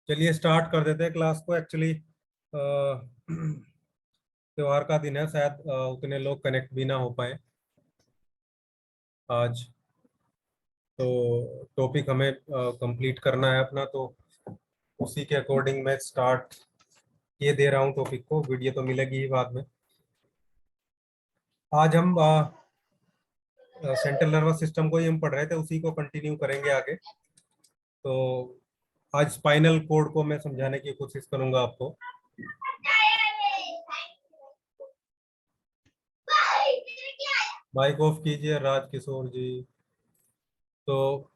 चलिए स्टार्ट कर देते हैं क्लास को। एक्चुअली त्योहार का दिन है, शायद उतने लोग कनेक्ट भी ना हो पाए आज। तो टॉपिक हमें कंप्लीट करना है अपना, तो उसी के अकॉर्डिंग मैं स्टार्ट ये दे रहा हूँ टॉपिक को। वीडियो तो मिलेगी ही बाद में। आज हम सेंट्रल नर्वस सिस्टम को ही हम पढ़ रहे थे, उसी को कंटिन्यू करेंगे आगे। तो आज स्पाइनल कोड को मैं समझाने की कोशिश करूंगा आपको। माइक ऑफ कीजिए राज किशोर जी। तो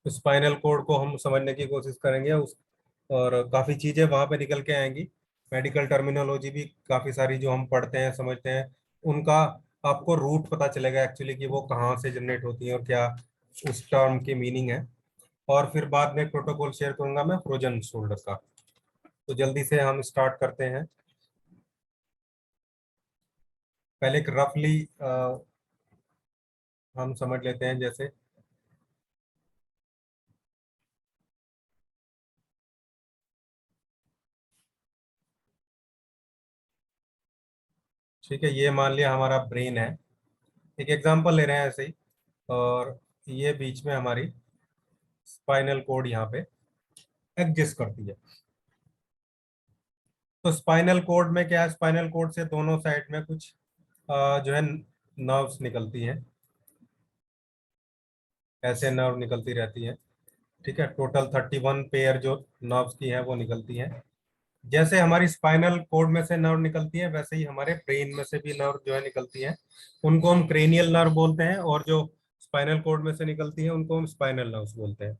स्पाइनल कोड को हम समझने की कोशिश करेंगे और काफ़ी चीज़ें वहाँ पे निकल के आएंगी। मेडिकल टर्मिनोलॉजी भी काफ़ी सारी जो हम पढ़ते हैं समझते हैं, उनका आपको रूट पता चलेगा एक्चुअली कि वो कहाँ से जनरेट होती है और क्या उस टर्म की मीनिंग है। और फिर बाद में प्रोटोकॉल शेयर करूंगा मैं फ्रोजन शोल्डर का। तो जल्दी से हम स्टार्ट करते हैं। पहले एक रफली हम समझ लेते हैं। जैसे ठीक है, ये मान लिया हमारा ब्रेन है। एक एग्जांपल ले रहे हैं ऐसे ही। और ये बीच में हमारी स्पाइनल कोड यहाँ पे एग्जिस्ट करती है। तो स्पाइनल कोड में क्या है, स्पाइनल कोड से दोनों साइड में कुछ जो है नर्व्स निकलती हैं। ऐसे नर्व निकलती रहती है। ठीक है, टोटल 31 पेयर जो नर्व्स की है वो निकलती हैं। जैसे हमारी स्पाइनल कोड में से नर्व निकलती है, वैसे ही हमारे ब्रेन में से भी नर्व जो है निकलती है। उनको हम क्रेनियल नर्व बोलते हैं, और जो स्पाइनल कोड में से निकलती है उनको हम स्पाइनल नर्व्स बोलते हैं।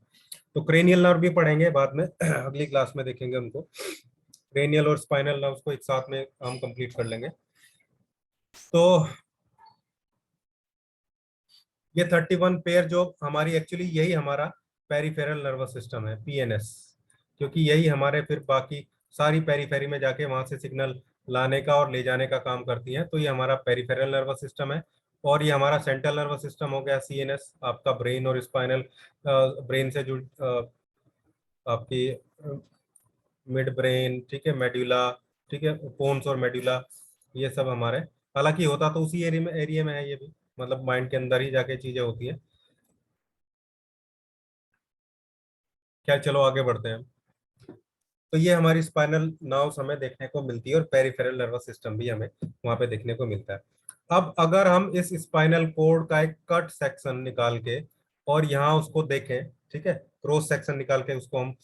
तो क्रेनियल नर्व भी पढ़ेंगे बाद में अगली क्लास में देखेंगे उनको। क्रेनियल और स्पाइनल नर्व्स को एक साथ में हम कंप्लीट कर लेंगे। तो ये 31 पेयर जो हमारी एक्चुअली यही हमारा पेरिफेरल नर्वस सिस्टम है, पीएनएस। क्योंकि यही हमारे फिर बाकी सारी पेरीफेरी में जाके वहां से सिग्नल लाने का और ले जाने का काम करती हैं। तो ये हमारा पेरिफेरल नर्वस सिस्टम है। और ये हमारा सेंट्रल नर्वस सिस्टम हो गया, सीएनएस, आपका ब्रेन और स्पाइनल ब्रेन से जुड़ आपकी मिड ब्रेन, ठीक है, मेड्यूला, ठीक है, पोन्स और मेड्यूला, ये सब हमारे। हालांकि होता तो उसी एरिया में है ये भी, मतलब माइंड के अंदर ही जाके चीजें होती है। क्या, चलो आगे बढ़ते हैं। तो ये हमारी स्पाइनल नर्व्स हमें देखने को मिलती है, और पेरिफेरल नर्वस सिस्टम भी हमें वहां पे देखने को मिलता है। अब अगर हम इस स्पाइनल कोड का एक कट सेक्शन निकाल के और यहाँ उसको देखें, ठीक है, क्रॉस सेक्शन निकाल के उसको हम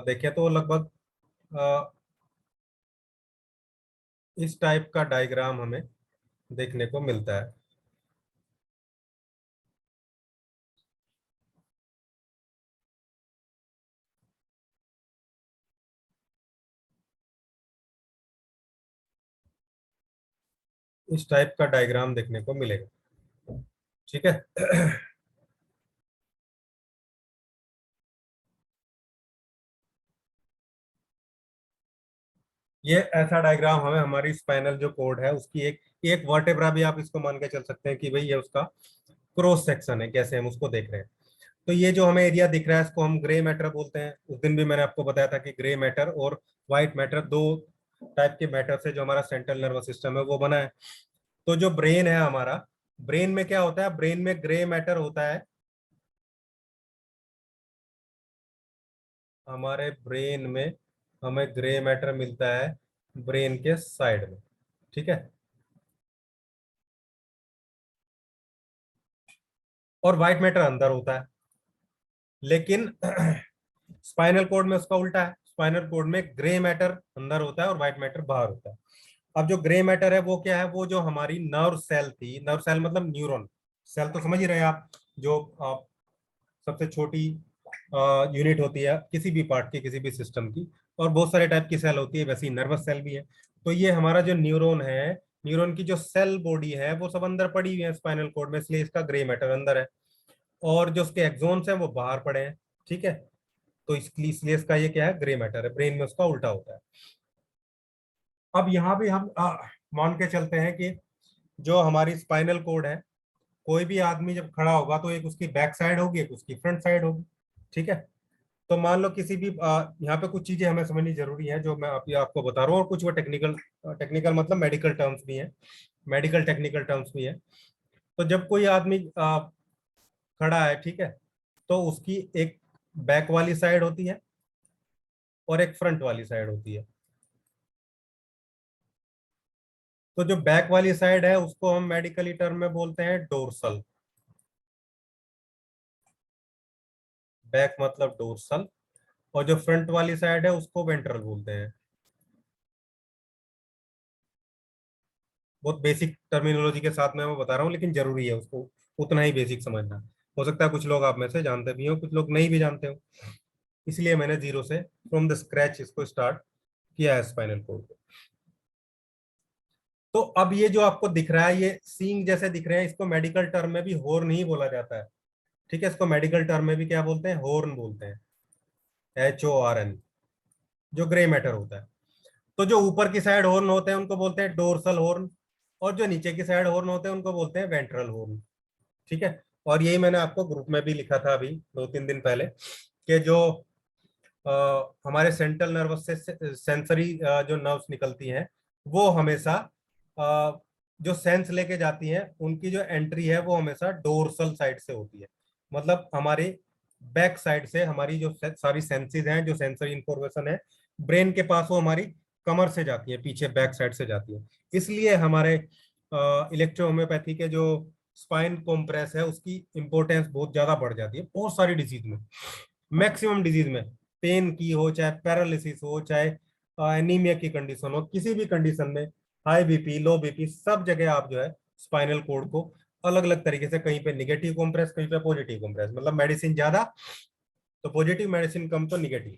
देखें, तो लगभग इस टाइप का डायग्राम हमें देखने को मिलता है। इस टाइप का डायग्राम देखने को मिलेगा। ठीक है ये ऐसा डायग्राम हमें हमारी स्पाइनल जो कोड है उसकी एक एक वर्टेब्रा भी आप इसको मान के चल सकते हैं कि भाई ये उसका क्रॉस सेक्शन है, कैसे हम उसको देख रहे हैं। तो ये जो हमें एरिया दिख रहा है इसको हम ग्रे मैटर बोलते हैं। उस दिन भी मैंने आपको बताया था कि ग्रे मैटर और व्हाइट मैटर, दो टाइप के मैटर से जो हमारा सेंट्रल नर्वस सिस्टम है वो बना है। तो जो ब्रेन है हमारा, ब्रेन में क्या होता है, ब्रेन में ग्रे मैटर होता है। हमारे ब्रेन में हमें ग्रे मैटर मिलता है ब्रेन के साइड में। ठीक है, और व्हाइट मैटर अंदर होता है। लेकिन स्पाइनल कोड में उसका उल्टा है। स्पाइनल कोड में ग्रे मैटर अंदर होता है और व्हाइट मैटर बाहर होता है। अब जो ग्रे मैटर है वो क्या है, वो जो हमारी नर्व सेल थी, नर्व सेल मतलब न्यूरॉन सेल, तो समझ ही रहे हैं आप, जो सबसे छोटी यूनिट होती है किसी भी पार्ट की, किसी भी सिस्टम की। और बहुत सारे टाइप की सेल होती है, वैसे ही नर्वस सेल भी है। तो ये हमारा जो न्यूरॉन है, न्यूरॉन की जो सेल बॉडी है वो सब अंदर पड़ी हुई है स्पाइनल कोड में, इसलिए इसका ग्रे मैटर अंदर है। और जो उसके एक्सोन्स हैं वो बाहर पड़े हैं। ठीक है, तो इसलिए इसका ये क्या है, ग्रे मैटर है। ब्रेन में उसका उल्टा होता है। अब यहाँ भी हम मान के चलते हैं कि जो हमारी स्पाइनल कोड है, कोई भी आदमी जब खड़ा होगा तो एक उसकी बैक साइड होगी, एक उसकी फ्रंट साइड होगी। ठीक है, तो मान लो किसी भी यहाँ पे कुछ चीजें हमें समझनी जरूरी है जो मैं आपको बता रहा हूँ, और कुछ वो टेक्निकल टेक्निकल मतलब मेडिकल टर्म्स भी हैं, मेडिकल टेक्निकल टर्म्स भी हैं। तो जब कोई आदमी खड़ा है, ठीक है, तो उसकी एक बैक वाली साइड होती है और एक फ्रंट वाली साइड होती है। तो जो बैक वाली साइड है उसको हम मेडिकली टर्म में बोलते हैं डोर्सल। बैक मतलब डोर्सल। और जो फ्रंट वाली साइड है उसको वेंट्रल बोलते हैं। बहुत बेसिक टर्मिनोलॉजी के साथ में मैं बता रहा हूँ, लेकिन जरूरी है उसको उतना ही बेसिक समझना। हो सकता है कुछ लोग आप में से जानते भी हो, कुछ लोग नहीं भी जानते हो, इसलिए मैंने जीरो से, फ्रॉम द स्क्रैच इसको स्टार्ट किया है स्पाइनल कोड को। तो अब ये जो आपको दिख रहा है, ये सींग जैसे दिख रहे हैं, इसको मेडिकल टर्म में भी हॉर्न ही बोला जाता है। ठीक है, इसको मेडिकल टर्म में भी क्या बोलते हैं, हॉर्न बोलते हैं, HORN, जो ग्रे मैटर होता है। तो जो ऊपर की साइड हॉर्न होते हैं उनको बोलते हैं डोर्सल हॉर्न, और जो नीचे की साइड हॉर्न होते हैं उनको बोलते हैं वेंट्रल हॉर्न। ठीक है। और यही मैंने आपको ग्रुप में भी लिखा था अभी 2-3 दिन पहले, कि जो हमारे सेंट्रल नर्वस से सेंसरी जो नर्व्स निकलती हैं, वो हमेशा जो सेंस लेके जाती हैं, उनकी जो एंट्री है वो हमेशा डोर्सल साइड से होती है। मतलब हमारी बैक साइड से हमारी जो सारी सेंसेस हैं, जो सेंसरी इंफॉर्मेशन है ब्रेन के पास, वो हमारी कमर से जाती है, पीछे बैक साइड से जाती है। इसलिए हमारे इलेक्ट्रोहोम्योपैथी के जो स्पाइन कॉम्प्रेस है उसकी इंपॉर्टेंस बहुत ज्यादा बढ़ जाती है बहुत सारी डिजीज में, मैक्सिमम डिजीज में। पेन की हो, चाहे पैरालिसिस हो, चाहे एनीमिया की कंडीशन हो, किसी भी कंडीशन में, हाई बीपी, लो बीपी, सब जगह आप जो है स्पाइनल कोड को अलग अलग तरीके से, कहीं पे निगेटिव कॉम्प्रेस, कहीं पे पॉजिटिव कॉम्प्रेस, मतलब मेडिसिन ज्यादा तो पॉजिटिव, मेडिसिन कम तो निगेटिव।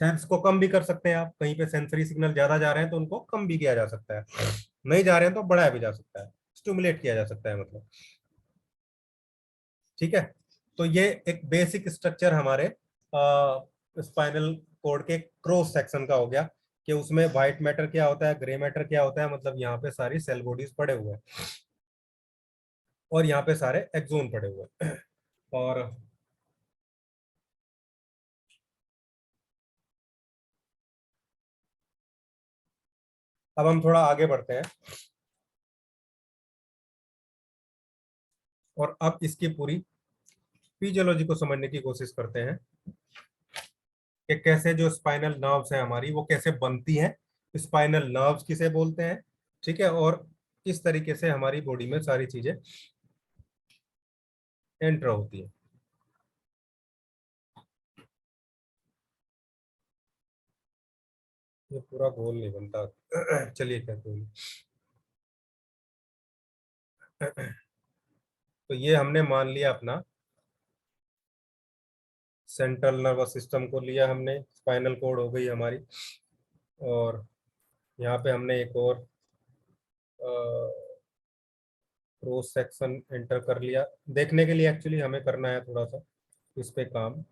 सेंस को कम भी कर सकते हैं आप, कहीं पे सेंसरी सिग्नल ज्यादा जा रहे हैं तो उनको कम भी किया जा सकता है, नहीं जा रहे हैं तो बढ़ाया भी जा सकता है, स्टिमुलेट किया जा सकता है मतलब। ठीक है। तो ये एक बेसिक स्ट्रक्चर हमारे स्पाइनल कोड के क्रॉस सेक्शन का हो गया, कि उसमें व्हाइट मैटर क्या होता है, ग्रे मैटर क्या होता है, मतलब यहाँ पे सारी सेल बॉडीज पड़े हुए हैं, और यहाँ पे सारे एक्सोन पड़े हुए हैं। और अब हम थोड़ा आगे बढ़ते हैं, और अब इसकी पूरी फिजियोलॉजी को समझने की कोशिश करते हैं, कि कैसे जो स्पाइनल नर्व्स हैं हमारी वो कैसे बनती हैं, स्पाइनल नर्व्स किसे बोलते हैं। ठीक है, और किस तरीके से हमारी बॉडी में सारी चीजें एंटर होती है। ये पूरा गोल नहीं बनता। चलिए क्या कोई। तो ये हमने मान लिया अपना सेंट्रल नर्वस सिस्टम को लिया हमने, स्पाइनल कोड हो गई हमारी। और यहाँ पे हमने एक और क्रॉस सेक्शन एंटर कर लिया, देखने के लिए एक्चुअली हमें करना है थोड़ा सा इस पे काम।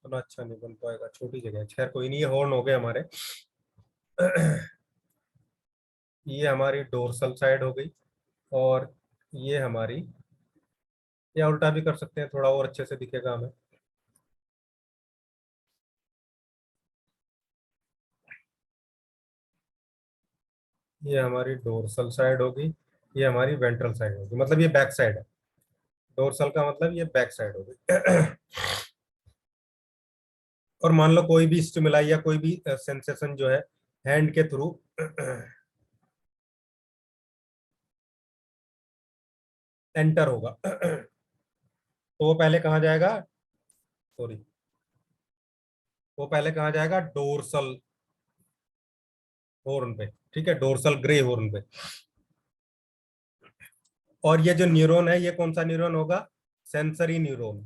इतना अच्छा नहीं बन पाएगा, छोटी जगह है। खैर कोई नहीं, ये हॉर्न हो गए हमारे। ये हमारी डोर्सल साइड हो गई, और ये हमारी, या उल्टा भी कर सकते हैं, थोड़ा और अच्छे से दिखेगा हमें। ये हमारी डोर्सल साइड होगी, ये हमारी वेंट्रल साइड होगी, मतलब ये बैक साइड है। डोर्सल का मतलब ये बैक साइड होगी। और मान लो कोई भी स्टिमुलाई या कोई भी सेंसेशन जो है हैंड के थ्रू एंटर होगा, तो वो पहले कहाँ जाएगा, सॉरी, वो पहले कहाँ जाएगा, डोर्सल हॉर्न पे। ठीक है, डोर्सल ग्रे हॉर्न पे। और ये जो न्यूरॉन है ये कौन सा न्यूरॉन होगा, सेंसरी न्यूरॉन।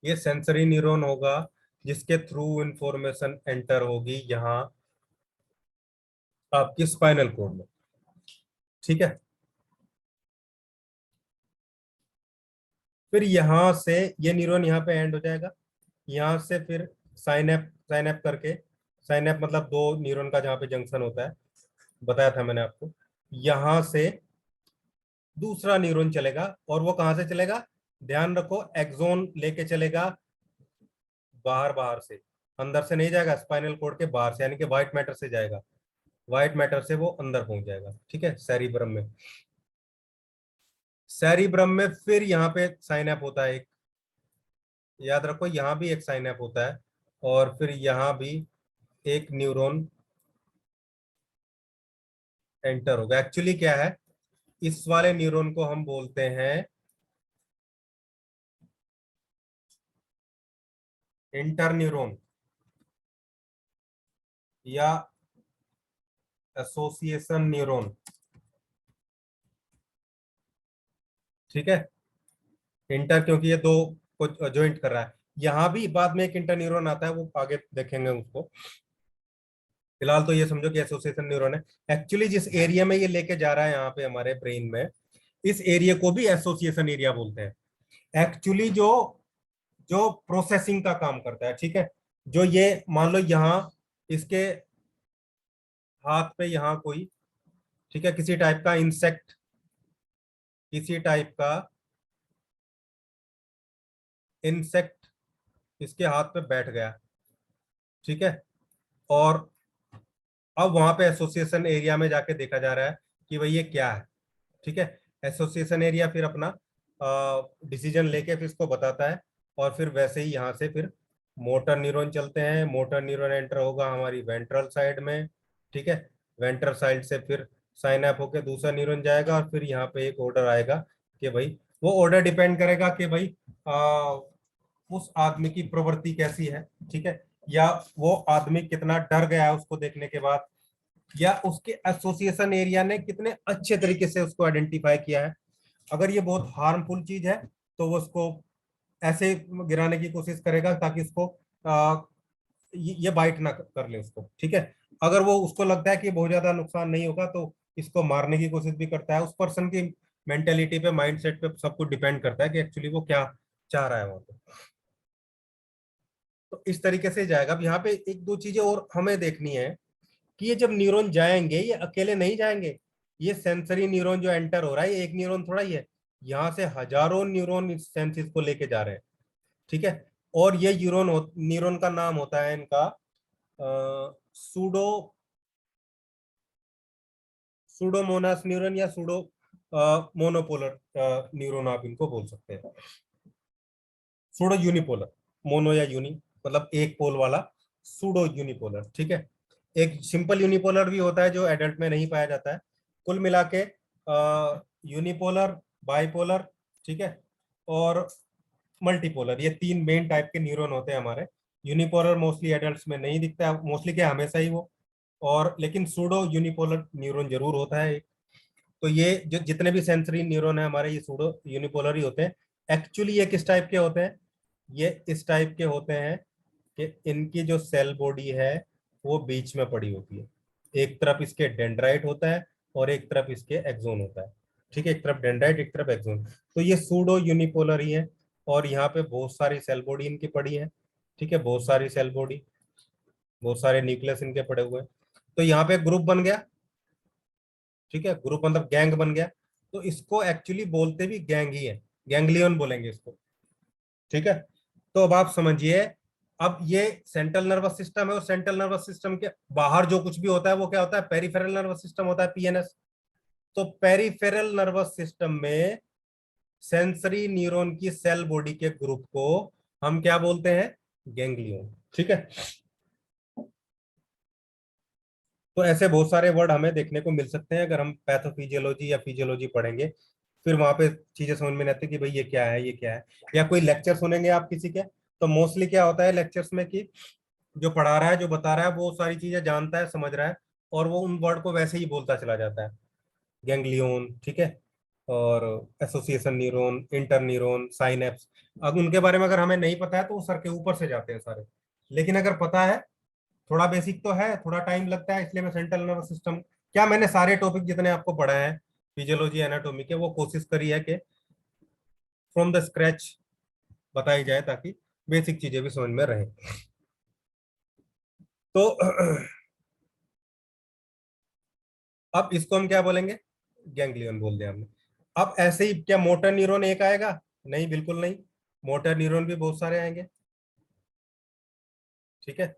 ये सेंसरी न्यूरॉन होगा जिसके थ्रू इंफॉर्मेशन एंटर होगी यहाँ आपकी स्पाइनल कोड में। ठीक है, फिर यहाँ से ये न्यूरॉन यहाँ पे एंड हो जाएगा, यहाँ से फिर साइनैप साइनैप करके, साइनैप मतलब दो न्यूरॉन का जहाँ पे जंक्शन होता है, बताया था मैंने आपको। यहाँ से दूसरा न्यूरॉन चलेगा, और वो कहाँ से चलेगा, ध्यान रखो, एक्सोन लेके चलेगा बाहर, बाहर से, अंदर से नहीं जाएगा, स्पाइनल कोड के बाहर से, यानी कि व्हाइट मैटर से जाएगा, व्हाइट मैटर से वो अंदर पहुंच जाएगा। ठीक है, सेरिब्रम में, सेरिब्रम में फिर यहाँ पे साइनैप होता है एक, याद रखो यहाँ भी एक साइनैप होता है, और फिर यहाँ भी एक न्यूरॉन एंटर होगा। एक्चुअली क्या है, इस वाले न्यूरॉन को हम बोलते हैं इंटर न्यूरॉन या एसोसिएशन न्यूरॉन। ठीक है, इंटर क्योंकि ये दो को ज्वाइंट कर रहा है। यहाँ भी बाद में एक इंटर न्यूरॉन आता है, वो आगे देखेंगे उसको। फिलहाल तो ये समझो कि एसोसिएशन न्यूरॉन है। एक्चुअली जिस एरिया में ये लेके जा रहा है यहाँ पे हमारे ब्रेन में, इस एरिया को भी एसोसिएशन एरिया बोलते हैं। एक्चुअली जो जो प्रोसेसिंग का काम करता है, ठीक है, जो ये मान लो यहाँ इसके हाथ पे यहाँ कोई, ठीक है, किसी टाइप का इंसेक्ट, किसी टाइप का इंसेक्ट इसके हाथ पे बैठ गया, ठीक है, और अब वहां पे एसोसिएशन एरिया में जाके देखा जा रहा है कि भाई ये क्या है। ठीक है, एसोसिएशन एरिया फिर अपना डिसीजन लेके फिर इसको बताता है, और फिर वैसे ही यहाँ से फिर मोटर न्यूरॉन चलते हैं, मोटर न्यूरॉन एंटर होगा हमारी वेंट्रल साइड में। ठीक है, वेंट्रल साइड से फिर साइनअप होके दूसरा न्यूरॉन जाएगा, और फिर यहाँ पे एक ऑर्डर आएगा कि भाई, वो ऑर्डर डिपेंड करेगा कि भाई उस आदमी की प्रवृत्ति कैसी है, ठीक है, या वो आदमी कितना डर गया है उसको देखने के बाद, या उसके एसोसिएशन एरिया ने कितने अच्छे तरीके से उसको आइडेंटिफाई किया है। अगर ये बहुत हार्मफुल चीज है तो वो उसको ऐसे गिराने की कोशिश करेगा ताकि उसको ये बाइट ना कर ले उसको। ठीक है, अगर वो उसको लगता है कि बहुत ज्यादा नुकसान नहीं होगा तो इसको मारने की कोशिश भी करता है। उस पर्सन की मेंटेलिटी पे, माइंडसेट पे सब कुछ डिपेंड करता है कि एक्चुअली वो क्या चाह रहा है वहां पे। तो इस तरीके से जाएगा। अब यहाँ पे एक दो चीजें और हमें देखनी है कि ये जब न्यूरॉन जाएंगे ये अकेले नहीं जाएंगे। ये सेंसरी न्यूरॉन जो एंटर हो रहा है, ये एक न्यूरॉन थोड़ा ही है, यहाँ से हजारों न्यूरॉन इस सेंसिस को लेके जा रहे हैं। ठीक है, और ये न्यूरॉन का नाम होता है इनका सूडो सूडोमोनास न्यूरॉन, या सूडो मोनोपोलर न्यूरॉन आप इनको बोल सकते हैं। सूडो यूनिपोलर, मोनो या यूनि मतलब एक पोल वाला, सूडो यूनिपोलर। ठीक है, एक सिंपल यूनिपोलर भी होता है जो एडल्ट में नहीं पाया जाता है। कुल मिला के यूनिपोलर, बाइपोलर, ठीक है, और मल्टीपोलर, ये तीन मेन टाइप के न्यूरॉन होते हैं हमारे। यूनिपोलर मोस्टली एडल्ट्स में नहीं दिखता है, मोस्टली क्या हमेशा ही वो, और लेकिन सूडो यूनिपोलर न्यूरॉन जरूर होता है। तो ये जो जितने भी सेंसरी न्यूरॉन है हमारे, ये सूडो यूनिपोलर ही होते हैं। एक्चुअली ये किस टाइप के होते हैं, ये इस टाइप के होते हैं कि इनकी जो सेल बॉडी है वो बीच में पड़ी होती है। एक तरफ इसके डेंड्राइट होता है और एक तरफ इसके एक्सोन होता है। ठीक है, एक तरफ डेंड्राइट, एक तरफ एक्सोन। तो ये सूडो यूनिपोलर ही है, और यहाँ पे बहुत सारी सेल बॉडी इनकी पड़ी है। ठीक है, बहुत सारी सेल बॉडी, बहुत सारे न्यूक्लियस इनके पड़े हुए हैं। तो यहाँ पे ग्रुप बन गया। ठीक है, ग्रुप मतलब गैंग बन गया। तो इसको एक्चुअली बोलते भी गैंग ही है, गैंग्लियन बोलेंगे इसको। ठीक है, तो अब आप समझिए, अब ये सेंट्रल नर्वस सिस्टम है, और सेंट्रल नर्वस सिस्टम के बाहर जो कुछ भी होता है वो क्या होता है, पेरिफेरल नर्वस सिस्टम होता है, पीएनएस। तो पेरिफेरल नर्वस सिस्टम में सेंसरी न्यूरॉन की सेल बॉडी के ग्रुप को हम क्या बोलते हैं, गैंग्लियन। ठीक है, तो ऐसे बहुत सारे वर्ड हमें देखने को मिल सकते हैं अगर हम पैथोफिजियोलॉजी या फिजियोलॉजी पढ़ेंगे। फिर वहां पे चीजें समझ में नहीं आती कि भाई ये क्या है, ये क्या है। या कोई लेक्चर सुनेंगे आप किसी के, तो मोस्टली क्या होता है लेक्चर्स में कि जो पढ़ा रहा है, जो बता रहा है, वो सारी चीजें जानता है, समझ रहा है, और वो उन वर्ड को वैसे ही बोलता चला जाता है, गैंग्लियन, ठीक है, और association neuron, inter neuron, synapse. अब उनके बारे में अगर हमें नहीं पता है तो वो सर के ऊपर से जाते हैं सारे। लेकिन अगर पता है, थोड़ा बेसिक तो है, थोड़ा टाइम लगता है, इसलिए मैं सेंट्रल नर्वस सिस्टम, क्या मैंने सारे टॉपिक जितने आपको पढ़ाए हैं फिजियोलॉजी एनाटॉमी के, वो कोशिश करी है कि फ्रॉम द स्क्रैच बताई जाए, ताकि बेसिक चीजें भी समझ में रहे। तो अब इसको हम क्या बोलेंगे, गैंग्लियन बोल दिया हमने। अब ऐसे ही क्या मोटर न्यूरॉन एक आएगा? नहीं, बिल्कुल नहीं। मोटर न्यूरॉन भी बहुत सारे आएंगे। ठीक है,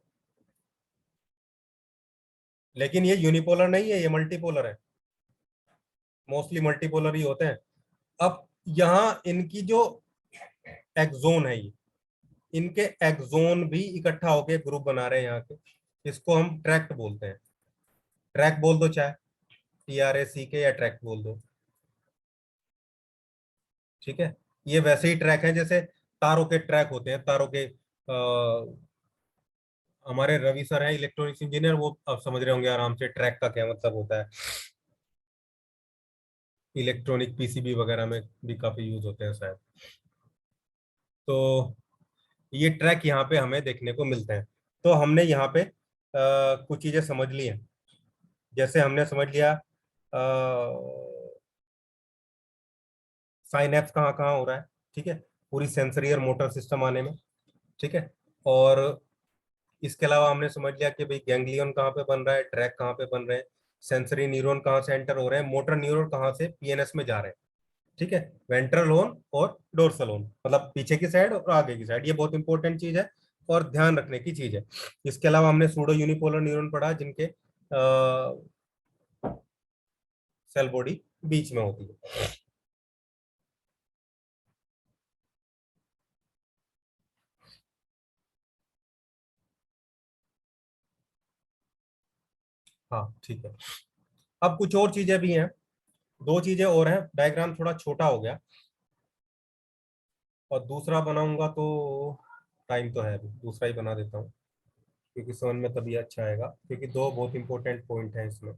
लेकिन ये यूनिपोलर नहीं है, ये मल्टीपोलर है। मोस्टली मल्टीपोलर ही होते हैं। अब यहाँ इनकी जो एक्सोन है, ये इनके एक्सोन भी इकट्ठा होके ग्रुप बना रहे हैं यहाँ के। इसको हम ट्रैक्ट बोलते हैं। ट्रैक बोल दो, चाहे TRACK या ट्रैक बोल दो। ठीक है, ये वैसे ही ट्रैक है जैसे तारों के ट्रैक होते हैं, तारों के। हमारे रवि सर हैं इलेक्ट्रॉनिक्स इंजीनियर, वो अब समझ रहे होंगे आराम से ट्रैक का क्या मतलब होता है। इलेक्ट्रॉनिक PCB वगैरह में भी काफी यूज होते हैं शायद। तो ये ट्रैक यहाँ पे हमें देखने को मिलते हैं। तो हमने यहाँ पे कुछ चीजें समझ ली हैं। जैसे हमने समझ लिया साइनेप्स कहाँ कहाँ हो रहा है। ठीक है, पूरी सेंसरी और मोटर सिस्टम आने में। ठीक है, और इसके अलावा हमने समझ लिया कि भाई गैंग्लियन कहाँ पे बन रहा है, ट्रैक कहाँ पे बन रहे हैं, सेंसरी न्यूरॉन कहाँ से एंटर हो रहे हैं, मोटर न्यूरॉन कहाँ से PNS में जा रहे हैं। ठीक है, वेंट्रल होर्न और डोर्सल होर्न, मतलब पीछे की साइड और आगे की साइड, ये बहुत इंपॉर्टेंट चीज है और ध्यान रखने की चीज है। इसके अलावा हमने सूडो यूनिपोलर न्यूरॉन पढ़ा, जिनके सेल बॉडी बीच में होती है। हाँ ठीक है। अब कुछ और चीजें भी हैं, दो चीजें और हैं। डायग्राम थोड़ा छोटा हो गया, और दूसरा बनाऊंगा तो टाइम तो है अभी, दूसरा ही बना देता हूँ, क्योंकि समझ में तभी अच्छा आएगा, क्योंकि दो बहुत इंपॉर्टेंट पॉइंट हैं इसमें।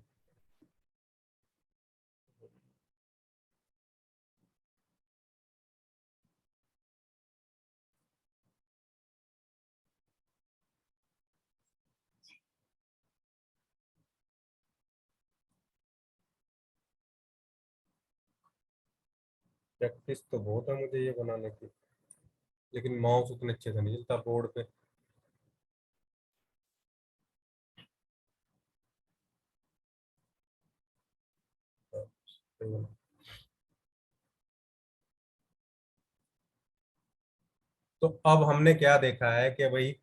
प्रैक्टिस तो बहुत है मुझे ये बनाने की, लेकिन माउस उतने अच्छे से नहीं चलता बोर्ड पे। तो अब हमने क्या देखा है कि भाई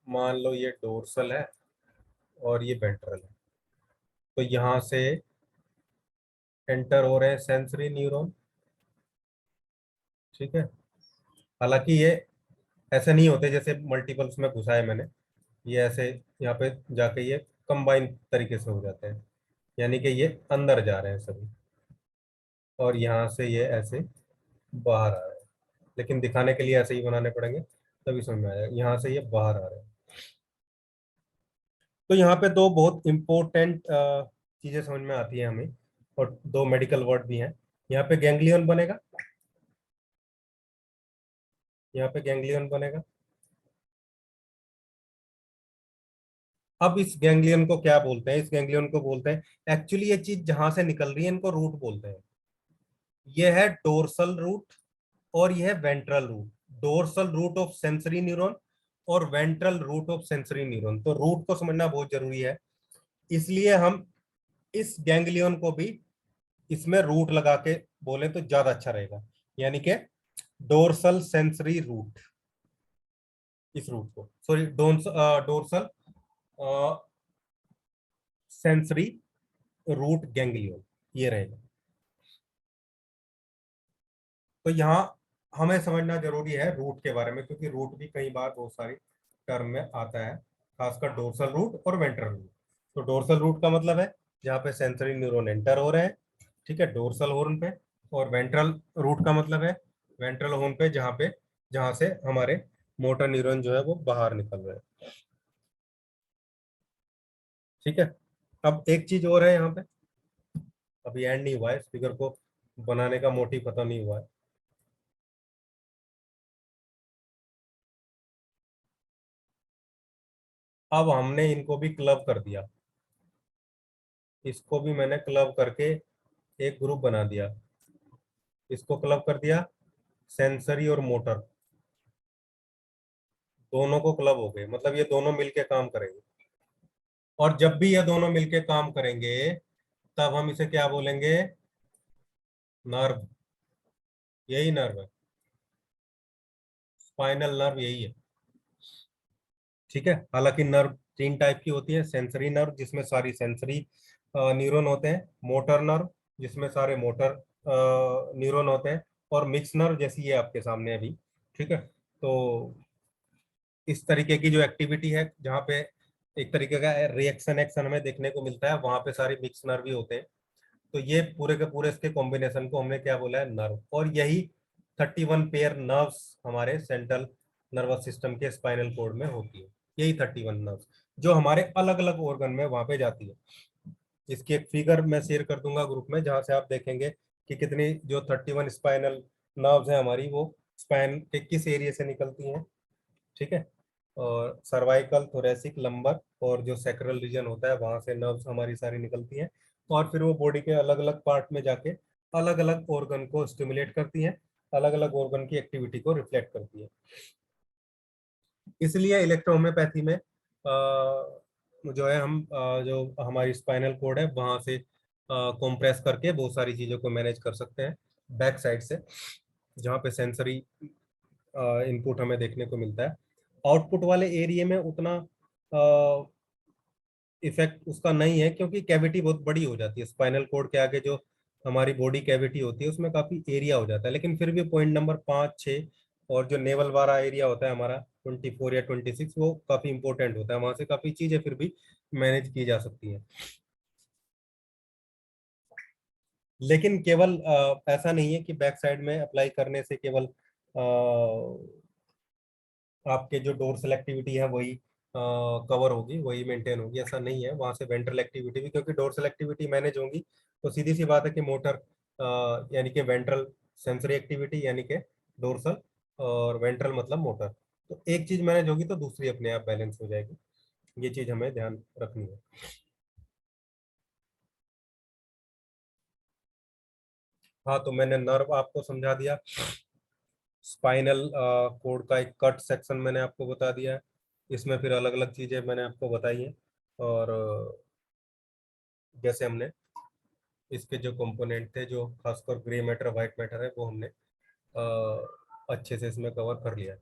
मान लो ये डोर्सल है और ये वेंट्रल है। तो यहाँ से एंटर हो रहे हैं सेंसरी न्यूरॉन। ठीक है, हालांकि ये ऐसे नहीं होते जैसे मल्टीपल्स में घुसा है मैंने, ये ऐसे यहाँ पे जाके ये कंबाइन तरीके से हो जाते हैं, यानी कि ये अंदर जा रहे हैं सभी, और यहाँ से ये ऐसे बाहर आ रहे हैं। लेकिन दिखाने के लिए ऐसे ही बनाने पड़ेंगे, तभी समझ में आएगा। यहाँ से ये बाहर आ रहे हैं। तो यहाँ पे दो बहुत इंपॉर्टेंट चीजें समझ में आती है हमें, और दो मेडिकल वर्ड भी हैं। यहाँ पे गैंग्लियन बनेगा, यहाँ पे गैंग्लियन बनेगा। अब इस गैंग्लियन को क्या बोलते हैं? इस गैंग्लियन को बोलते हैं, एक्चुअली ये चीज जहां से निकल रही है इनको रूट बोलते हैं। ये है डोर्सल रूट और ये है ventral root. Dorsal root of sensory neuron और ventral root of sensory neuron. तो रूट को समझना बहुत जरूरी है, इसलिए हम इस गैंग्लियन को भी इसमें रूट लगा के बोले तो ज्यादा अच्छा रहेगा, यानी कि डोर्सल सेंसरी रूट। इस रूट को, sorry, dorsal sensory root ganglion, ये रहेगा। तो यहाँ हमें समझना जरूरी है रूट के बारे में, क्योंकि रूट भी कई बार बहुत सारी टर्म में आता है, खासकर डोर्सल रूट और वेंट्रल रूट। तो डोर्सल रूट का मतलब है जहाँ पे सेंसरी न्यूरॉन एंटर हो रहे हैं, ठीक है, डोर्सल हॉर्न पे। और वेंट्रल रूट का मतलब है वेंट्रल हॉर्न पे, जहाँ से हमारे मोटर न्यूरॉन जो है वो बाहर निकल रहे हैं। ठीक है, अब एक चीज और है यहाँ पे, अभी एंड नहीं हुआ है, स्पीकर को बनाने का मोटिव पता नहीं हुआ है। अब हमने इनको भी क्लब कर दिया, इसको भी मैंने क्लब करके एक ग्रुप बना दिया, इसको क्लब कर दिया, सेंसरी और मोटर दोनों को क्लब हो गए, मतलब ये दोनों मिलके काम करेंगे। और जब भी ये दोनों मिलके काम करेंगे तब हम इसे क्या बोलेंगे, नर्व। यही नर्व है, स्पाइनल नर्व यही है। ठीक है, हालांकि नर्व तीन टाइप की होती है, सेंसरी नर्व जिसमें सारी सेंसरी न्यूरॉन होते हैं, मोटर नर्व जिसमें सारे मोटर न्यूरॉन होते हैं, और मिक्स नर्व जैसी ये आपके सामने अभी। ठीक है, तो इस तरीके की जो एक्टिविटी है जहाँ पे एक तरीके का रिएक्शन एक्शन हमें देखने को मिलता है, वहां पे सारे मिक्स नर्व ही होते हैं। तो ये पूरे के पूरे इसके कॉम्बिनेशन को हमने क्या बोला है, नर्व। और यही 31 पेयर नर्व्स हमारे सेंट्रल नर्वस सिस्टम के स्पाइनल कोड में होती है। यही 31 नर्व्स जो हमारे अलग अलग ऑर्गन में वहां पे जाती है। इसकी एक फिगर मैं शेयर कर दूंगा ग्रुप में, जहां से आप देखेंगे कि कितनी जो 31 स्पाइनल नर्व्स हैं हमारी, वो स्पाइन के किस एरिया से निकलती हैं। ठीक है, और सर्वाइकल, थोरेसिक, लंबर और जो सैक्रल रीजन होता है वहां से नर्व्स हमारी सारी निकलती हैं, और फिर वो बॉडी के अलग अलग पार्ट में जाके अलग अलग ऑर्गन को स्टिमुलेट करती हैं, अलग अलग ऑर्गन की एक्टिविटी को रिफ्लेक्ट करती है। इसलिए इलेक्ट्रोहोम्योपैथी में जो है हम जो हमारी स्पाइनल कोड है वहां से कंप्रेस करके बहुत सारी चीजों को मैनेज कर सकते हैं बैक साइड से, जहाँ पे सेंसरी इनपुट हमें देखने को मिलता है। आउटपुट वाले एरिया में उतना इफेक्ट उसका नहीं है, क्योंकि कैविटी बहुत बड़ी हो जाती है स्पाइनल कोड के आगे, जो हमारी बॉडी कैविटी होती है उसमें काफी एरिया हो जाता है। लेकिन फिर भी पॉइंट नंबर 5, 6 और जो नेवल वाला एरिया होता है हमारा 24 या 26, वो काफी इंपॉर्टेंट होता है, वहां से काफी चीजें फिर भी मैनेज की जा सकती हैं। लेकिन केवल ऐसा नहीं है कि बैक साइड में अप्लाई करने से केवल आपके जो डोर्सल एक्टिविटी है वही कवर होगी, वही मेंटेन होगी, ऐसा नहीं है। वहां से वेंट्रल एक्टिविटी भी, क्योंकि डोर्सल एक्टिविटी मैनेज होगी तो सीधी सी बात है कि मोटर यानी कि वेंट्रल सेंसरी एक्टिविटी यानी कि डोर्सल, और वेंट्रल मतलब मोटर, तो एक चीज मैनेज होगी तो दूसरी अपने आप बैलेंस हो जाएगी। ये चीज हमें ध्यान रखनी है। हाँ, तो मैंने नर्व आपको समझा दिया, स्पाइनल कोड का एक कट सेक्शन मैंने आपको बता दिया है, इसमें फिर अलग अलग चीजें मैंने आपको बताई हैं। और जैसे हमने इसके जो कंपोनेंट थे, जो खासकर ग्रे मैटर वाइट मैटर है, वो हमने अच्छे से इसमें कवर कर लिया है।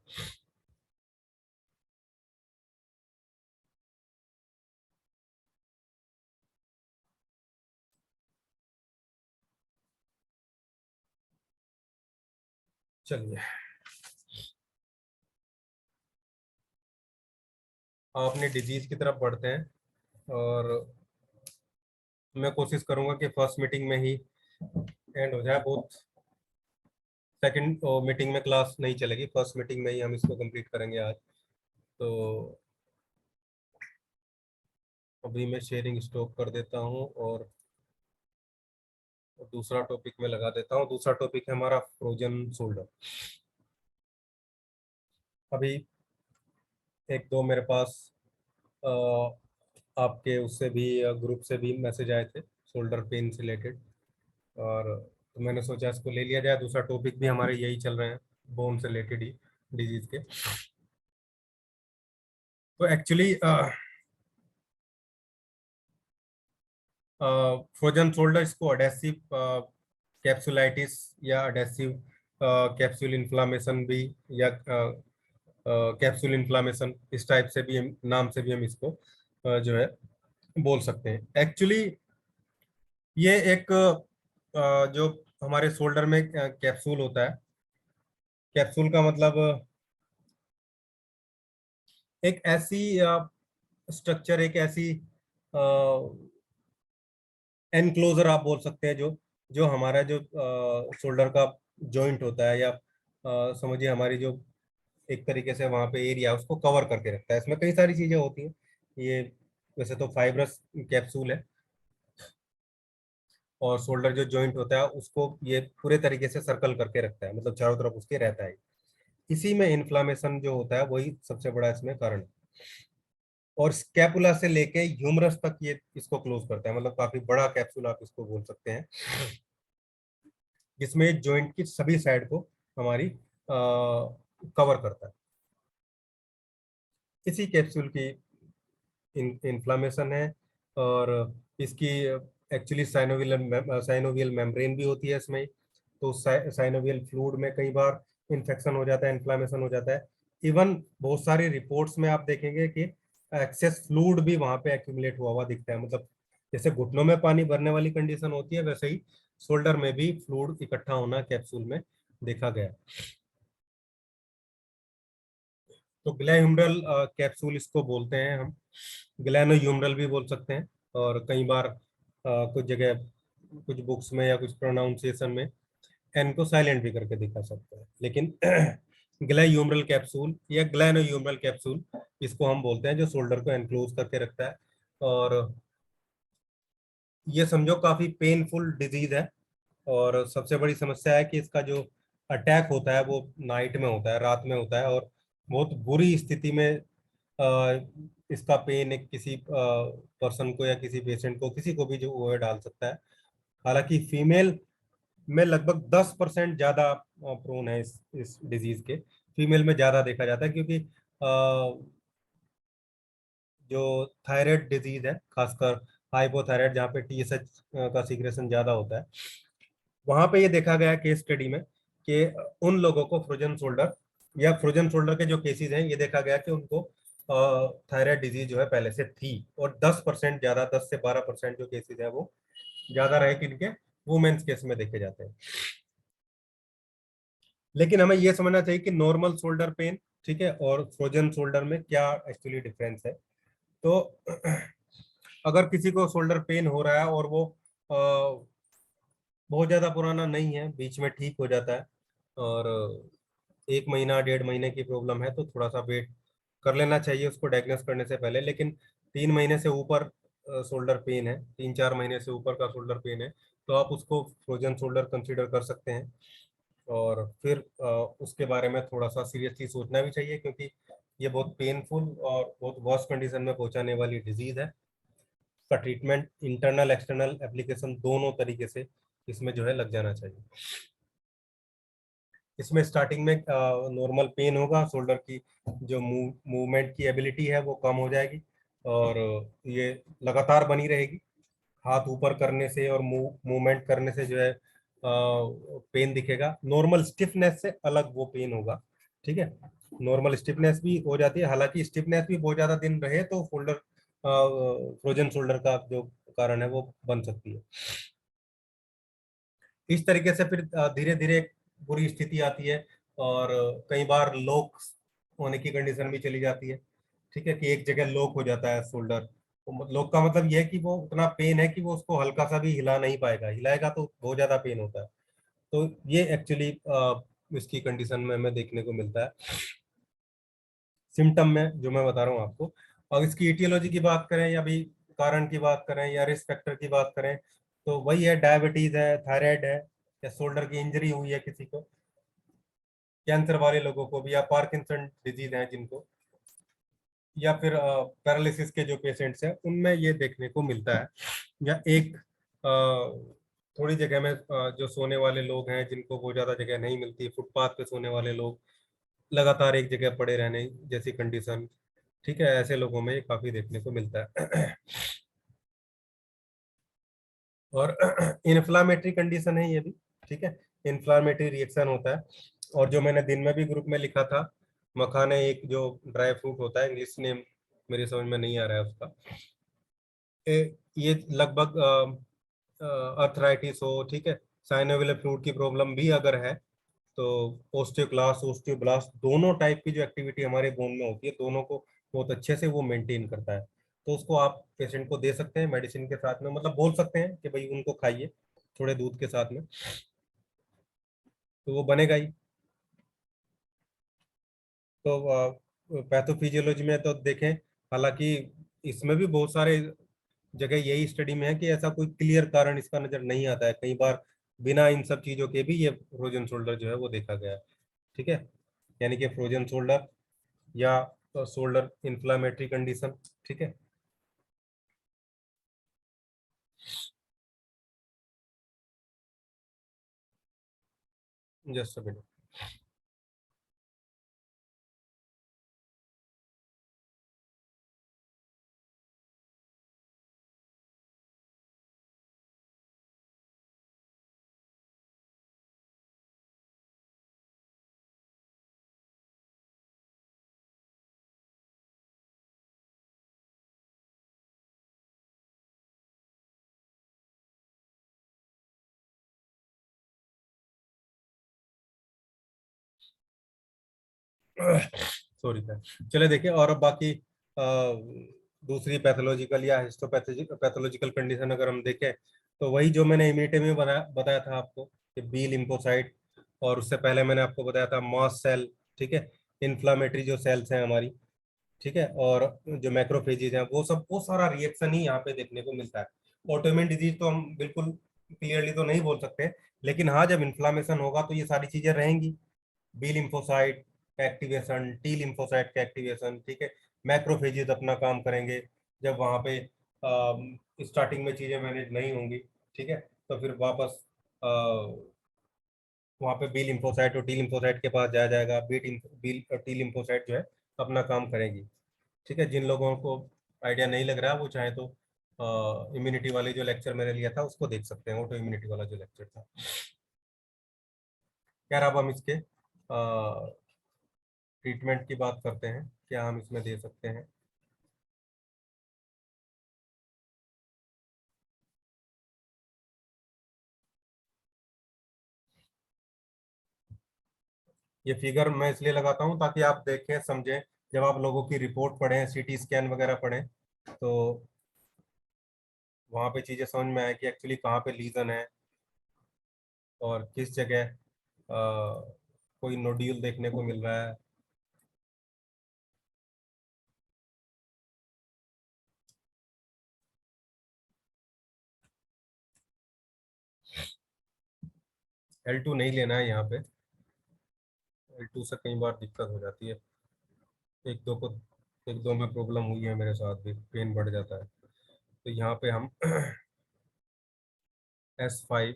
चलिए, आप अपनी डिजीज की तरफ बढ़ते हैं, और मैं कोशिश करूंगा कि फर्स्ट मीटिंग में ही एंड हो जाए। बहुत सेकंड मीटिंग में क्लास नहीं चलेगी, फर्स्ट मीटिंग में ही हम इसको कंप्लीट करेंगे आज। तो अभी मैं शेयरिंग स्टॉप कर देता हूँ और दूसरा टॉपिक में लगा देता हूँ। दूसरा टॉपिक है हमारा फ्रोजन शोल्डर। अभी एक दो मेरे पास अ, आपके उससे भी ग्रुप से भी मैसेज आए थे शोल्डर पेन से रिलेटेड, और तो मैंने सोचा इसको ले लिया जाए। दूसरा टॉपिक भी हमारे यही चल रहे हैं, बोन से रिलेटेड ही डिजीज के। तो एक्चुअली फ्रोजन शोल्डर इसको अडेसिव कैप्सुलाइटिस या अडेसिव कैप्सूल इन्फ्लामेशन भी, या कैप्सूल इन्फ्लामेशन, इस टाइप से भी नाम से भी हम इसको जो है बोल सकते हैं। एक्चुअली ये एक जो हमारे शोल्डर में कैप्सूल होता है, कैप्सूल का मतलब एक ऐसी स्ट्रक्चर, एक ऐसी एनक्लोजर आप बोल सकते हैं, जो जो हमारा जो शोल्डर का जॉइंट होता है, या समझिए हमारी जो एक तरीके से वहां पे एरिया उसको कवर करके रखता है। इसमें कई सारी चीजें होती हैं। ये वैसे तो फाइब्रस कैप्सूल है, और शोल्डर जो जॉइंट होता है उसको ये पूरे तरीके से सर्कल करके रखता है, मतलब चारों तरफ उसके रहता है। इसी में इन्फ्लामेशन जो होता है वही सबसे बड़ा इसमें कारण है। और स्कैपुला से लेके ह्यूमरस तक ये इसको क्लोज करता है, मतलब काफी बड़ा कैप्सूल आप इसको बोल सकते हैं, जिसमें जॉइंट की सभी साइड को हमारी कवर करता है। इसी कैप्सूल की इन्फ्लामेशन है। और इसकी एक्चुअली साइनोवियल मेम्ब्रेन भी होती है इसमें, तो साइनोवियल फ्लूइड में कई बार इन्फेक्शन हो जाता है, इन्फ्लामेशन हो जाता है। इवन बहुत सारी रिपोर्ट्स में आप देखेंगे कि एक्सेस फ्लूइड भी वहां पे एक्यूमुलेट हुआ हुआ दिखता है, मतलब जैसे घुटनों में पानी भरने वाली कंडीशन होती है, वैसे ही शोल्डर में भी फ्लूइड इकट्ठा होना कैप्सूल में देखा गया। तो ग्लैह्यूमरल कैप्सूल इसको बोलते हैं हम, ग्लैनोह्यूमरल भी बोल सकते हैं। और कई बार कुछ जगह कुछ बुक्स में या कुछ प्रोनाउंसिएशन में एन को साइलेंट भी करके दिखा सकते हैं, लेकिन ग्लैह्यूमरल कैप्सूल या ग्लैनोह्यूमरल कैप्सूल इसको हम बोलते हैं, जो शोल्डर को एनक्लोज करके रखता है। और ये समझो काफी पेनफुल डिजीज है। और सबसे बड़ी समस्या है कि इसका जो अटैक होता है वो नाइट में होता है, रात में होता है, और बहुत बुरी स्थिति में इसका पेन एक किसी पर्सन को या किसी पेशेंट को, किसी को भी जो वो डाल सकता है। हालांकि फीमेल में लगभग 10% ज्यादा प्रोन है इस डिजीज के। फीमेल में ज्यादा देखा जाता है, क्योंकि जो थायराइड डिजीज है, खासकर हाइपोथायराइड, जहाँ पे टीएसएच का सीक्रेशन ज्यादा होता है, वहां पे ये देखा गया केस स्टडी में कि उन लोगों को फ्रोजन शोल्डर या फ्रोजन शोल्डर के जो केसेस हैं, ये देखा गया कि उनको थायराइड डिजीज जो है पहले से थी। और 10% ज्यादा, 10 से 12% जो केसेस है वो ज्यादा रहे किनके, वुमेन्स केस में देखे जाते हैं। लेकिन हमें ये समझना चाहिए कि नॉर्मल शोल्डर पेन, ठीक है, और फ्रोजन शोल्डर में क्या एक्चुअली डिफरेंस है। तो अगर किसी को शोल्डर पेन हो रहा है और वो बहुत ज्यादा पुराना नहीं है, बीच में ठीक हो जाता है, और 1 महीना 1.5 महीने की प्रॉब्लम है, तो थोड़ा सा वेट कर लेना चाहिए उसको डायग्नोस करने से पहले। लेकिन 3 महीने से ऊपर शोल्डर पेन है, 3-4 महीने से ऊपर का शोल्डर पेन है, तो आप उसको फ्रोजन शोल्डर कंसीडर कर सकते हैं। और फिर उसके बारे में थोड़ा सा सीरियसली सोचना भी चाहिए, क्योंकि ये बहुत पेनफुल और बहुत वर्स्ट कंडीशन में पहुंचाने वाली डिजीज है। का ट्रीटमेंट इंटरनल एक्सटर्नल एप्लीकेशन दोनों तरीके से इसमें जो है लग जाना चाहिए। इसमें स्टार्टिंग में नॉर्मल पेन होगा, शोल्डर की जो मूवमेंट की एबिलिटी है वो कम हो जाएगी, और ये लगातार बनी रहेगी। हाथ ऊपर करने से और मूवमेंट करने से जो है पेन दिखेगा, नॉर्मल स्टिफनेस से अलग वो पेन होगा, ठीक है। नॉर्मल स्टिफनेस भी हो जाती है, हालांकि स्टिफनेस भी बहुत ज्यादा दिन रहे तो शोल्डर फ्रोजन शोल्डर का जो कारण है वो बन सकती है। इस तरीके से फिर धीरे धीरे बुरी स्थिति आती है, और कई बार लॉक होने की कंडीशन भी चली जाती है, ठीक है, कि एक जगह लॉक हो जाता है शोल्डर। तो लॉक का मतलब यह है कि वो उतना पेन है कि वो उसको हल्का सा भी हिला नहीं पाएगा, हिलाएगा तो बहुत ज्यादा पेन होता है। तो ये एक्चुअली इसकी कंडीशन में हमें देखने को मिलता है, सिम्टम में जो मैं बता रहा हूँ आपको। और इसकी इटियोलॉजी की बात करें या भी कारण की बात करें या रिस्क फैक्टर की बात करें, तो वही है, डायबिटीज है, थायराइड है, या शोल्डर की इंजरी हुई है किसी को, कैंसर वाले लोगों को भी, या पार्किंसन डिजीज है जिनको, या फिर पैरालिसिस के जो पेशेंट्स हैं उनमें ये देखने को मिलता है। या एक थोड़ी जगह में जो सोने वाले लोग हैं जिनको वो ज्यादा जगह नहीं मिलती, फुटपाथ पे सोने वाले लोग, लगातार एक जगह पड़े रहने जैसी कंडीशन, ठीक है, ऐसे लोगों में ये काफी देखने को मिलता है। और इन्फ्लामेटरी कंडीशन है ये भी, ठीक है, इन्फ्लामेटरी रिएक्शन होता है। और जो मैंने दिन में भी ग्रुप में लिखा था, मखाने एक जो ड्राई फ्रूट होता है, इंग्लिश नेम मेरे समझ में नहीं आ रहा है उसका, ये लगभग अर्थराइटिस हो, ठीक है, साइनोवियल फ्लूइड की प्रॉब्लम भी अगर है, तो ओस्टियोक्लास्ट ओस्टियोब्लास्ट दोनों टाइप की जो एक्टिविटी हमारे बोन में होती है, दोनों को बहुत अच्छे से वो मेंटेन करता है। तो उसको आप पेशेंट को दे सकते हैं मेडिसिन के साथ में, मतलब बोल सकते हैं कि भाई उनको खाइए थोड़े दूध के साथ में, तो वो बनेगा ही। तो पैथोफिजियोलॉजी में तो देखें, हालांकि इसमें भी बहुत सारे जगह यही स्टडी में है कि ऐसा कोई क्लियर कारण इसका नजर नहीं आता है, कई बार बिना इन सब चीजों के भी ये फ्रोजन शोल्डर जो है वो देखा गया है। ठीक है, यानी कि फ्रोजन शोल्डर या शोल्डर इन्फ्लामेटरी कंडीशन। ठीक है, just a minute. Sorry sir. चले देखिए, और अब बाकी दूसरी पैथोलॉजिकल या हिस्टोपैथोलॉजिकल कंडीशन अगर हम देखें, तो वही जो मैंने इम्यूनिटी में बताया था आपको कि बी लिम्फोसाइट, और उससे पहले मैंने आपको बताया था मॉस सेल। ठीक है, इन्फ्लामेटरी जो सेल्स हैं हमारी। ठीक है, और जो मैक्रोफेजेज हैं, वो सब, वो सारा रिएक्शन ही यहाँ पे देखने को मिलता है। ऑटोइम्यून डिजीज तो हम बिल्कुल क्लियरली तो नहीं बोल सकते, लेकिन हाँ, जब इन्फ्लामेशन होगा तो ये सारी चीजें रहेंगी। बी लिम्फोसाइट का एक्टिवेशन, टी लिम्फोसाइट का एक्टिवेशन। ठीक है, मैक्रोफेजेस अपना काम करेंगे जब वहाँ पे स्टार्टिंग में चीजें मैनेज नहीं होंगी। ठीक है, तो फिर वापस वहाँ पे बी लिम्फोसाइट और टी लिम्फोसाइट के पास जाया जाएगा। बी और टी लिम्फोसाइट जो है अपना काम करेगी। ठीक है, जिन लोगों को आइडिया नहीं लग रहा, वो चाहे तो इम्यूनिटी वाले जो लेक्चर मैंने लिया था उसको देख सकते हैं, ऑटो इम्यूनिटी वाला जो लेक्चर था। यार, अब हम इसके ट्रीटमेंट की बात करते हैं, क्या हम इसमें दे सकते हैं। ये फिगर मैं इसलिए लगाता हूँ ताकि आप देखें समझें, जब आप लोगों की रिपोर्ट पढ़ें, सीटी स्कैन वगैरह पढ़ें, तो वहाँ पे चीज़ें समझ में आए कि एक्चुअली कहाँ पे लीजन है और किस जगह कोई नोड्यूल देखने को मिल रहा है। L2 नहीं लेना है यहाँ पे, L2 से कई बार दिक्कत हो जाती है। एक दो को एक दो में प्रॉब्लम हुई है मेरे साथ भी, पेन बढ़ जाता है। तो यहाँ पे हम S5,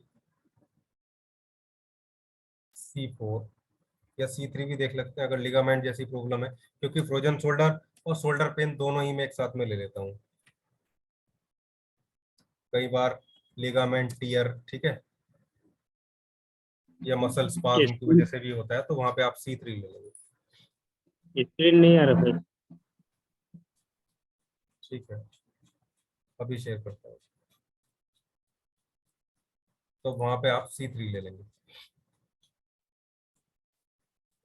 C4 या C3 भी देख लेते हैं अगर लिगामेंट जैसी प्रॉब्लम है, क्योंकि फ्रोजन शोल्डर और शोल्डर पेन दोनों ही मैं एक साथ में ले लेता हूँ। कई बार लिगामेंट टियर, ठीक है, या मसल स्पाज्म की वजह से भी होता है, तो वहां पे आप C3 ले लेंगे। स्क्रीन नहीं आ रहा सर। ठीक है, अभी शेयर करता हूँ। तो वहां पे आप C3 ले लेंगे।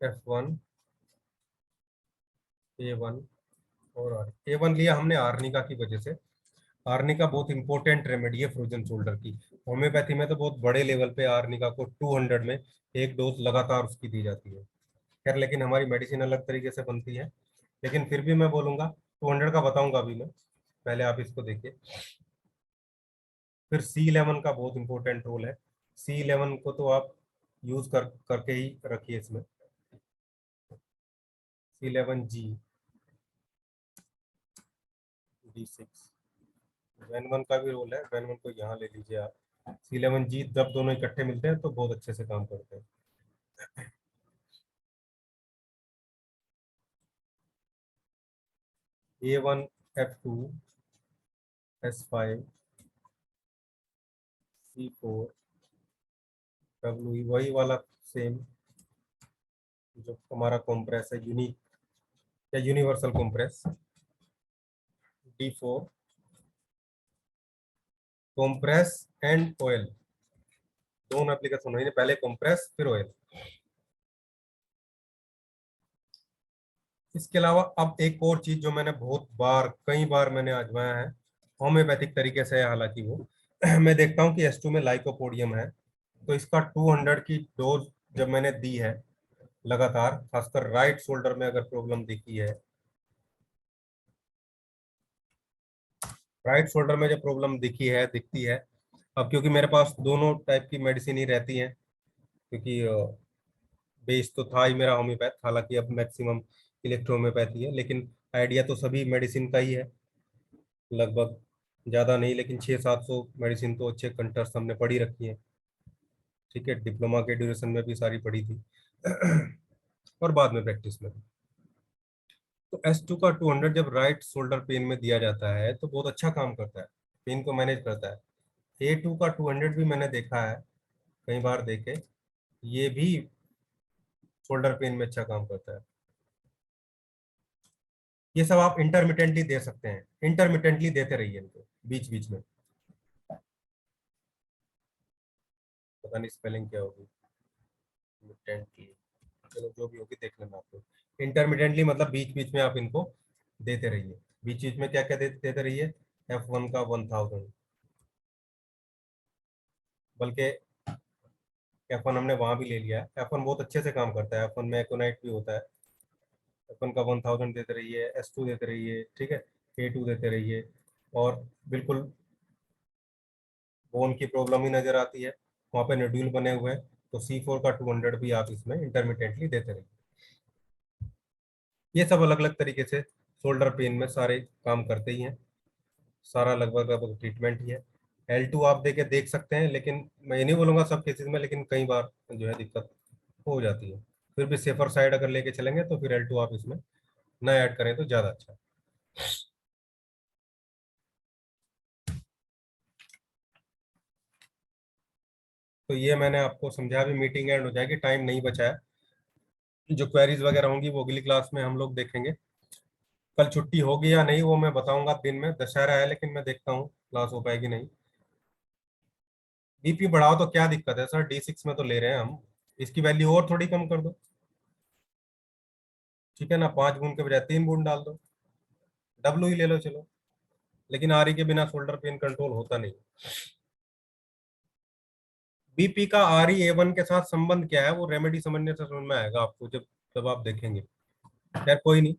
F1, A1 और A1 लिया हमने आर्निका की वजह से। आर्निका बहुत इंपॉर्टेंट रेमेडी है फ्रोजन शोल्डर की। होम्योपैथी में तो बहुत बड़े लेवल पे आर्निका को 200 में एक डोज लगातार उसकी दी जाती है। खैर, लेकिन हमारी मेडिसिन अलग तरीके से बनती है, लेकिन फिर भी मैं बोलूंगा 200 का बताऊंगा अभी मैं, पहले आप इसको देखिए। फिर C11 का बहुत इंपॉर्टेंट रोल है। C11 को तो आप यूज करके ही रखिए इसमें। C11G, D6, वेन 1 का भी रोल है, वेन 1 को यहाँ ले लीजिए आप। C11G जब दोनों इकट्ठे मिलते हैं तो बहुत अच्छे से काम करते हैं। A1, F2, S5, C4, W, वही वाला सेम जो हमारा कॉम्प्रेस है, यूनिक या universal compress. D4, compress and oil, दोनों एप्लीकेशन होंगे, पहले कॉम्प्रेस फिर ऑयल। इसके अलावा अब एक और चीज जो मैंने बहुत बार, कई बार मैंने आजमाया है, होम्योपैथिक तरीके से है हालांकि वो मैं देखता हूँ कि S2 में लाइकोपोडियम है, तो इसका 200 की डोज जब मैंने दी है लगातार, खासकर राइट शोल्डर में अगर प्रॉब्लम दिखी है, राइट शोल्डर में जो प्रॉब्लम दिखती है, अब क्योंकि मेरे पास दोनों टाइप की मेडिसिन ही रहती हैं, क्योंकि बेस तो था ही मेरा होम्योपैथ, हालांकि अब मैक्सिमम इलेक्ट्रोहोम्योपैथी है, लेकिन आइडिया तो सभी मेडिसिन का ही है लगभग, ज़्यादा नहीं लेकिन 600-700 मेडिसिन तो अच्छे कंटर्स हमने पढ़ी रखी है। ठीक है, डिप्लोमा के ड्यूरेशन में भी सारी पढ़ी थी और बाद में प्रैक्टिस में भी। तो S2 का 200 जब राइट शोल्डर पेन में दिया जाता है तो बहुत अच्छा काम करता है, पेन को मैनेज करता है। A2 का 200 भी मैंने देखा है कई बार देखे, ये भी शोल्डर पेन में अच्छा काम करता है। ये सब आप इंटरमिटेंटली दे सकते हैं, इंटरमिटेंटली देते रहिए इनको बीच बीच में। पता नहीं स्पेलिंग क्या होगी, इंटरमिटेंटली, चलो जो भी होगी देख लेना आप लोग। इंटरमिटेंटली मतलब बीच बीच में आप इनको देते रहिए। बीच बीच में क्या क्या देते रहिए, F1 का 1000, बल्कि F1 हमने वहां भी ले लिया है। F1 बहुत अच्छे से काम करता है, F1 में एकोनाइट भी होता है। F1 का 1000 देते रहिए, S2 देते रहिए, ठीक है, A2 देते रहिए। और बिल्कुल बोन की प्रॉब्लम ही नजर आती है, वहां पे नोड्यूल बने हुए हैं, तो C4 का 200 भी आप इसमें इंटरमिटेंटली देते रहिए। ये सब अलग अलग तरीके से शोल्डर पेन में सारे काम करते ही हैं, सारा लगभग लगभग ट्रीटमेंट ही है। L2 आप देके देख सकते हैं, लेकिन मैं ये नहीं बोलूंगा सब केसेस में, लेकिन कई बार जो है दिक्कत हो जाती है। फिर भी सेफर साइड अगर लेके चलेंगे तो फिर L2 आप इसमें ना ऐड करें तो ज्यादा अच्छा है। तो ये मैंने आपको समझा, भी मीटिंग एंड हो जाएगी, टाइम नहीं बचा है। जो क्वेरीज वगैरह होंगी वो अगली क्लास में हम लोग देखेंगे। कल छुट्टी होगी या नहीं वो मैं बताऊंगा दिन में, दशहरा है, लेकिन मैं देखता हूँ क्लास हो पाएगी नहीं। बीपी बढ़ाओ तो क्या दिक्कत है सर, D6 में तो ले रहे हैं हम, इसकी वैल्यू और थोड़ी कम कर दो, ठीक है ना, 5 बूंद के बजाय 3 बूंद डाल दो, W ही ले लो चलो। लेकिन आर के बिना शोल्डर पेन कंट्रोल होता नहीं। बीपी का RE A1 के साथ संबंध क्या है, वो रेमेडी समझने से समझ में आएगा आपको जब जब आप देखेंगे। खैर कोई नहीं,